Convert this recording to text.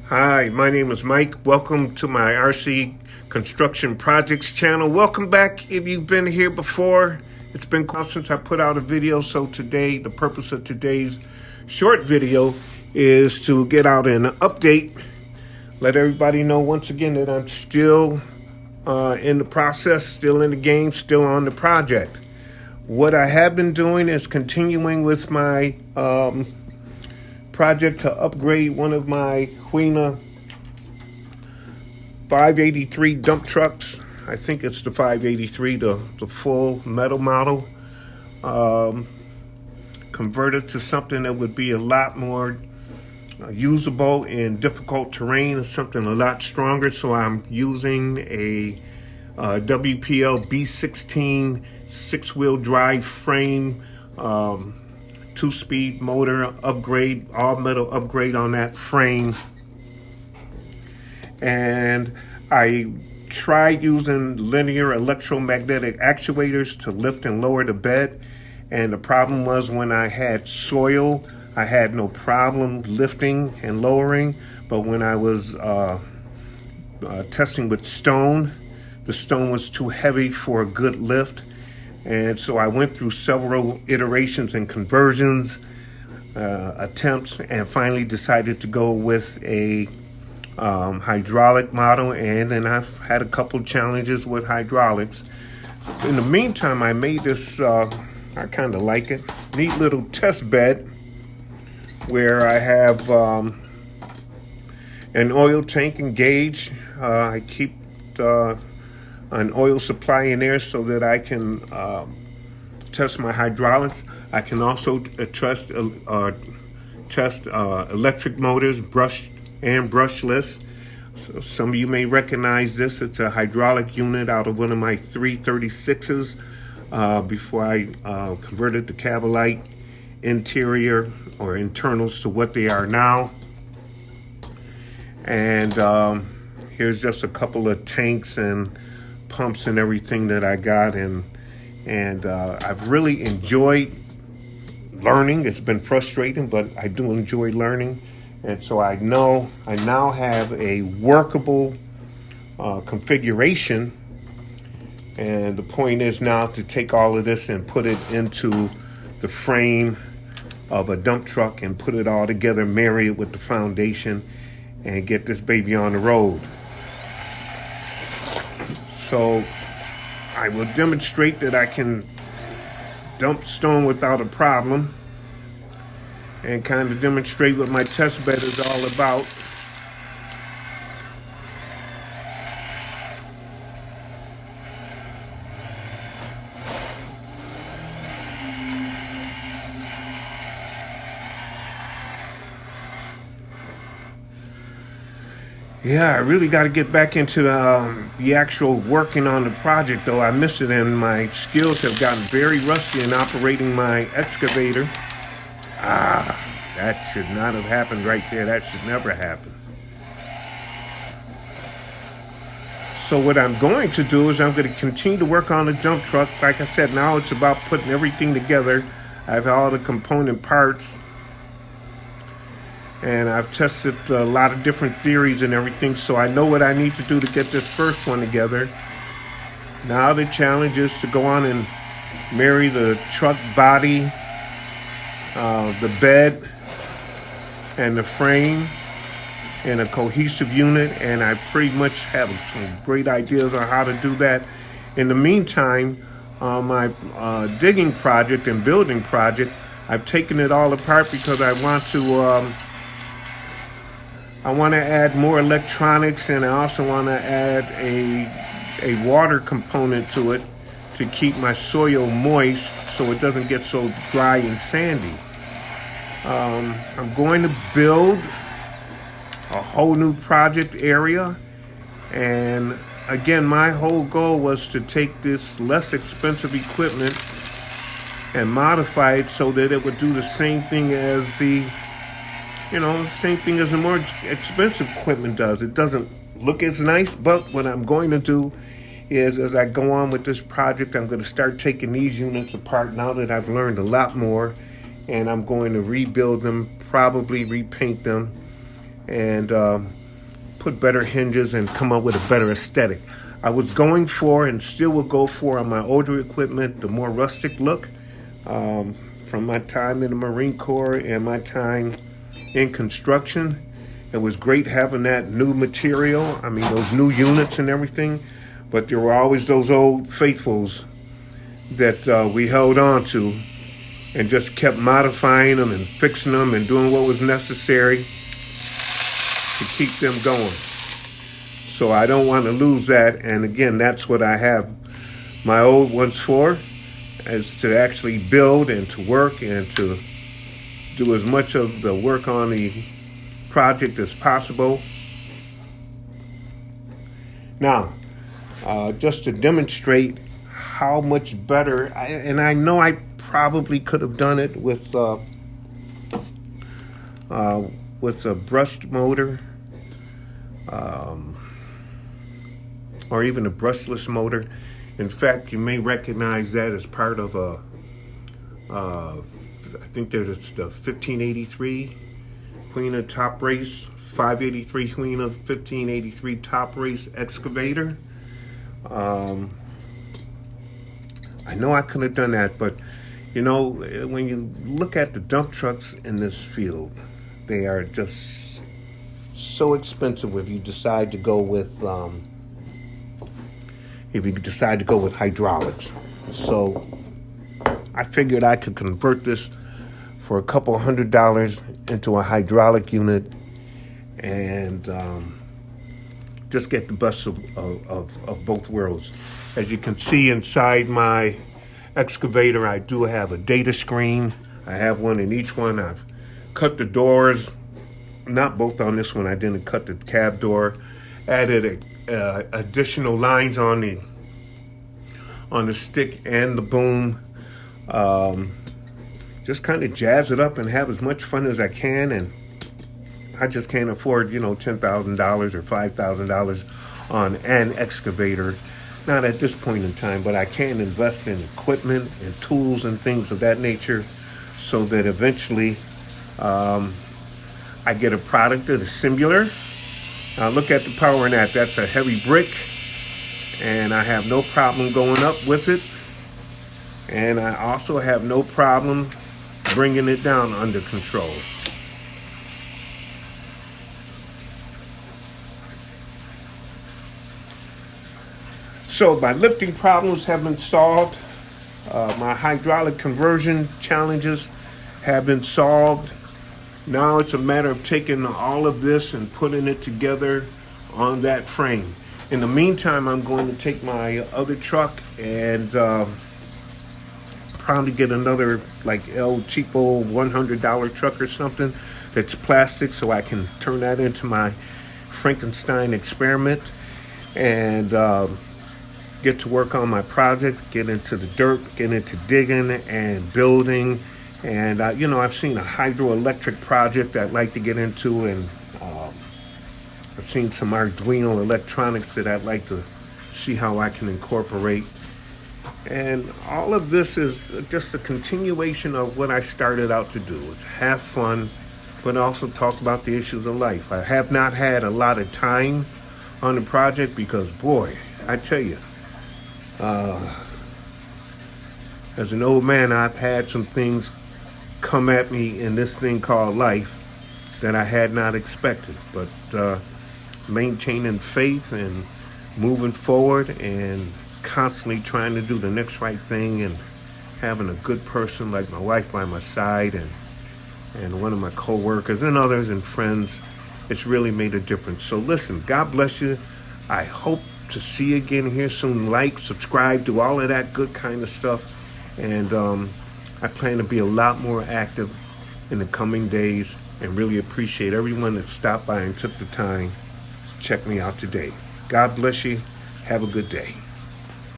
Hi, my name is Mike. Welcome to my RC Construction Projects channel. Welcome back if you've been here before. It's been a while since I put out a video, so today, the purpose of today's short video is to get out an update, let everybody know once again that I'm still in the process, still in the game, still on the project. What I have been doing is continuing with my project to upgrade one of my Huina 583 dump trucks. I think it's the 583, the full metal model. Converted to something that would be a lot more usable in difficult terrain, something a lot stronger. So I'm using a WPL B16 six-wheel drive frame, two-speed motor upgrade, all metal upgrade on that frame. And I tried using linear electromagnetic actuators to lift and lower the bed. And the problem was when I had soil, I had no problem lifting and lowering. But when I was testing with stone, the stone was too heavy for a good lift. And so I went through several iterations and conversions, attempts, and finally decided to go with a hydraulic model. And then I've had a couple challenges with hydraulics. In the meantime, I made this, I kind of like it, neat little test bed where I have an oil tank and gauge. I keep an oil supply in there so that I can test my hydraulics. I can also test electric motors, brushed and brushless. So some of you may recognize this. It's a hydraulic unit out of one of my 336s before I converted the Cabalite interior or internals to what they are now. And here's just a couple of tanks and pumps and everything that I got, and I've really enjoyed learning. It's been frustrating, but I do enjoy learning, and so I now have a workable configuration. And the point is now to take all of this and put it into the frame of a dump truck and put it all together, marry it with the foundation, and get this baby on the road. So I will demonstrate that I can dump stone without a problem and kind of demonstrate what my test bed is all about. Yeah, I really got to get back into the actual working on the project, though. I missed it, and my skills have gotten very rusty in operating my excavator. That should not have happened right there. That should never happen. So what I'm going to do is I'm going to continue to work on the dump truck. Like I said, now it's about putting everything together. I have all the component parts. And I've tested a lot of different theories and everything, so I know what I need to do to get this first one together. Now the challenge is to go on and marry the truck body, the bed, and the frame in a cohesive unit, and I pretty much have some great ideas on how to do that. In the meantime, on my digging project and building project, I've taken it all apart because I want to add more electronics, and I also want to add a water component to it to keep my soil moist so it doesn't get so dry and sandy. I'm going to build a whole new project area, and again, my whole goal was to take this less expensive equipment and modify it so that it would do the same thing as the more expensive equipment does. It doesn't look as nice, but what I'm going to do is, as I go on with this project, I'm going to start taking these units apart now that I've learned a lot more, and I'm going to rebuild them, probably repaint them, and put better hinges and come up with a better aesthetic. I was going for and still will go for on my older equipment the more rustic look from my time in the Marine Corps and my time in construction. It was great having that new material, I mean those new units and everything, but there were always those old faithfuls that we held on to and just kept modifying them and fixing them and doing what was necessary to keep them going. So I don't want to lose that. And again, that's what I have my old ones for, is to actually build and to work and to do as much of the work on the project as possible. Now, just to demonstrate how much better, and I know I probably could have done it with a brushed motor, or even a brushless motor. In fact, you may recognize that as part of I think there's the 1583 Huina top race, 583 Huina 1583 top race excavator. I know I could have done that, but you know, when you look at the dump trucks in this field, they are just so expensive if you decide to go with hydraulics. So I figured I could convert this for a couple $100 into a hydraulic unit and just get the best of both worlds. As you can see inside my excavator, I do have a data screen. I have one in each one. I've cut the doors, not both on this one. I didn't cut the cab door. Added additional lines on the stick and the boom. Just kind of jazz it up and have as much fun as I can. And I just can't afford, $10,000 or $5,000 on an excavator. Not at this point in time, but I can invest in equipment and tools and things of that nature so that eventually I get a product that is similar. Look at the power in that. That's a heavy brick, and I have no problem going up with it. And I also have no problem bringing it down under control. So my lifting problems have been solved. My hydraulic conversion challenges have been solved. Now it's a matter of taking all of this and putting it together on that frame. In the meantime, I'm going to take my other truck and probably get another like El Cheapo $100 truck or something that's plastic, so I can turn that into my Frankenstein experiment and get to work on my project, get into the dirt, get into digging and building. And, I've seen a hydroelectric project I'd like to get into, and I've seen some Arduino electronics that I'd like to see how I can incorporate. And all of this is just a continuation of what I started out to do. It's have fun, but also talk about the issues of life. I have not had a lot of time on the project because, boy, I tell you, as an old man, I've had some things come at me in this thing called life that I had not expected. But maintaining faith and moving forward and constantly trying to do the next right thing and having a good person like my wife by my side and one of my co-workers and others and friends, it's really made a difference. So listen, God bless you. I hope to see you again here soon. Like, subscribe, do all of that good kind of stuff. And I plan to be a lot more active in the coming days and really appreciate everyone that stopped by and took the time to check me out today. God bless you. Have a good day.